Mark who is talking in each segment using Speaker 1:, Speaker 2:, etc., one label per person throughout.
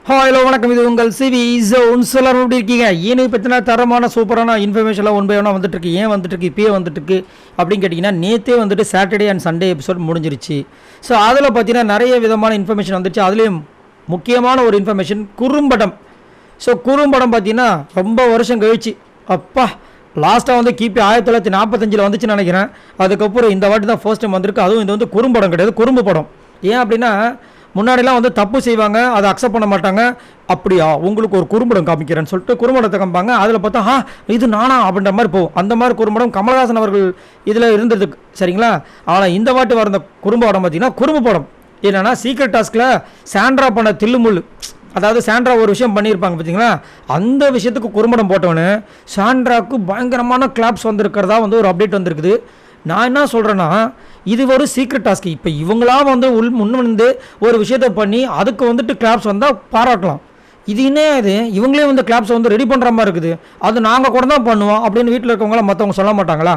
Speaker 1: Hello வணக்கம், இது உங்கள் சிவி ஜோன். எல்லாரும் எப்படி இருக்கீங்க? ஏன்னு பற்றினா தரமான சூப்பரான இன்ஃபர்மேஷன்லாம் ஒன் பை ஒன்னாக வந்துட்டுருக்கு. ஏன் வந்துட்டுருக்கு, இப்போயே வந்துட்டுருக்கு அப்படின்னு கேட்டிங்கன்னா, நேற்றே வந்துட்டு சாட்டர்டே அண்ட் சண்டே எபிசோட் முடிஞ்சிருச்சு. ஸோ அதில் பார்த்தீங்கன்னா நிறைய விதமான இன்ஃபர்மேஷன் வந்துச்சு. அதுலேயும் முக்கியமான ஒரு இன்ஃபர்மேஷன் குறும்படம். ஸோ குறும்படம் பார்த்தீங்கன்னா ரொம்ப வருஷம் கழிச்சு, அப்பா லாஸ்ட்டாக வந்து கிபி 1945 வந்துச்சுன்னு நினைக்கிறேன். அதுக்கப்புறம் இந்த வாட்டி தான் ஃபர்ஸ்ட் டைம் வந்திருக்கு. அதுவும் இது வந்து குறும்படம் கிடையாது, குறும்பு படம். ஏன் அப்படின்னா முன்னாடிலாம் வந்து தப்பு செய்வாங்க, அதை அக்செப்ட் பண்ண மாட்டாங்க. அப்படியா உங்களுக்கு ஒரு குறும்படம் காமிக்கிறேன்னு சொல்லிட்டு குறும்படத்தை காமிப்பாங்க. அதில் பார்த்தா இது நானா அப்படின்ற மாதிரி போகும். அந்த மாதிரி குறும்படம் கமலஹாசன் அவர்கள் இதில் இருந்ததுக்கு சரிங்களா. ஆனால் இந்த வாட்டி வர இந்த குறும்படம் பார்த்தீங்கன்னா குறும்பு படம். என்னென்னா சீக்ரெட் டாஸ்கில் சாண்ட்ரா பண்ண தில்லுமுள்ளு, அதாவது சாண்ட்ரா ஒரு விஷயம் பண்ணியிருப்பாங்க பார்த்தீங்களா, அந்த விஷயத்துக்கு குறும்படம் போட்டவனு சாண்ட்ராவுக்கு பயங்கரமான கிளாப்ஸ் வந்திருக்கிறதா வந்து ஒரு அப்டேட் வந்திருக்குது. நான் என்ன சொல்கிறேன்னா, இது ஒரு சீக்ரெட் டாஸ்க். இப்போ இவங்களாம் வந்து முன் வந்து ஒரு விஷயத்தை பண்ணி அதுக்கு வந்துட்டு கிளாப்ஸ் வந்தால் பாராட்டலாம். இது என்ன இது, இவங்களே வந்து கிளாப்ஸ் வந்து ரெடி பண்ணுற மாதிரி இருக்குது. அது நாங்கள் கூட தான் பண்ணுவோம் அப்படின்னு வீட்டில் இருக்கவங்களாம் மற்றவங்க சொல்ல மாட்டாங்களா?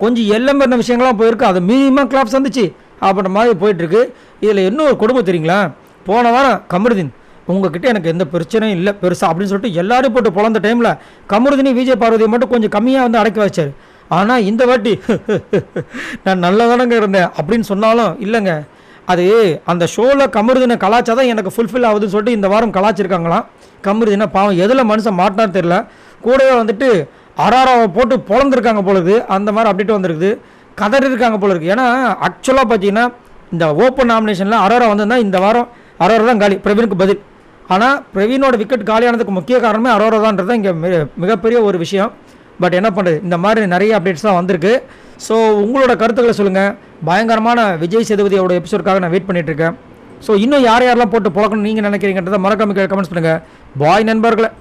Speaker 1: கொஞ்சம் எல்லாம் பண்ண விஷயங்கள்லாம் போயிருக்கு, அது மினிமம் கிளாப்ஸ் வந்துச்சு அப்படின்ற மாதிரி போயிட்டுருக்கு. இதில் இன்னும் ஒரு குடும்பம் தெரியுங்களா, போன வாரம் கமருதீன் உங்ககிட்ட எனக்கு எந்த பிரச்சனையும் இல்லை பெருசாக அப்படின்னு சொல்லிட்டு எல்லாரும் போட்டு பிறந்த டைமில் கமருதீனி விஜய் பார்வதியை மட்டும் கொஞ்சம் கம்மியாக வந்து அடக்கி வச்சார். ஆனால் இந்த வாட்டி நான் நல்லதானங்க இருந்தேன் அப்படின்னு சொன்னாலும் இல்லைங்க, அது அந்த ஷோவில் கமருதீனை கலாச்சாரம் எனக்கு ஃபுல்ஃபில் ஆகுதுன்னு சொல்லிட்டு இந்த வாரம் கலாச்சிருக்காங்களாம். கமருதீனை பாவம் எதில் மனுஷன் மாட்டினான்னு தெரில, கூடவே வந்துட்டு அராராவை போட்டு பொழந்துருக்காங்க போலுது. அந்த மாதிரி அப்டேட் வந்துருக்குது, கதறி இருக்காங்க போல இருக்குது. ஏன்னா ஆக்சுவலாக பார்த்தீங்கன்னா இந்த ஓப்பன் நாமினேஷனில் அரோரா வந்திருந்தால் இந்த வாரம் அரோரா தான் காலி, பிரவீனுக்கு பதில். ஆனால் பிரவீனோட விக்கெட் காலியானதுக்கு முக்கிய காரணமே அரோரா தான்ன்றது இங்கே மிகப்பெரிய ஒரு விஷயம். பட் என்ன பண்ணுறது, இந்த மாதிரி நிறைய அப்டேட்ஸ் தான் வந்திருக்கு. ஸோ உங்களோட கருத்துக்களை சொல்லுங்கள். பயங்கரமான விஜய் சேதுபதியோட எபிசோடுக்காக நான் வெயிட் பண்ணிகிட்ருக்கேன். ஸோ இன்னும் யார் யாரெல்லாம் போட்டு பழக்கணும்னு நீங்கள் நினைக்கிறீங்கன்றதை மறக்காம கமெண்ட்ஸ் பண்ணுங்கள். பாய் நண்பர்களை.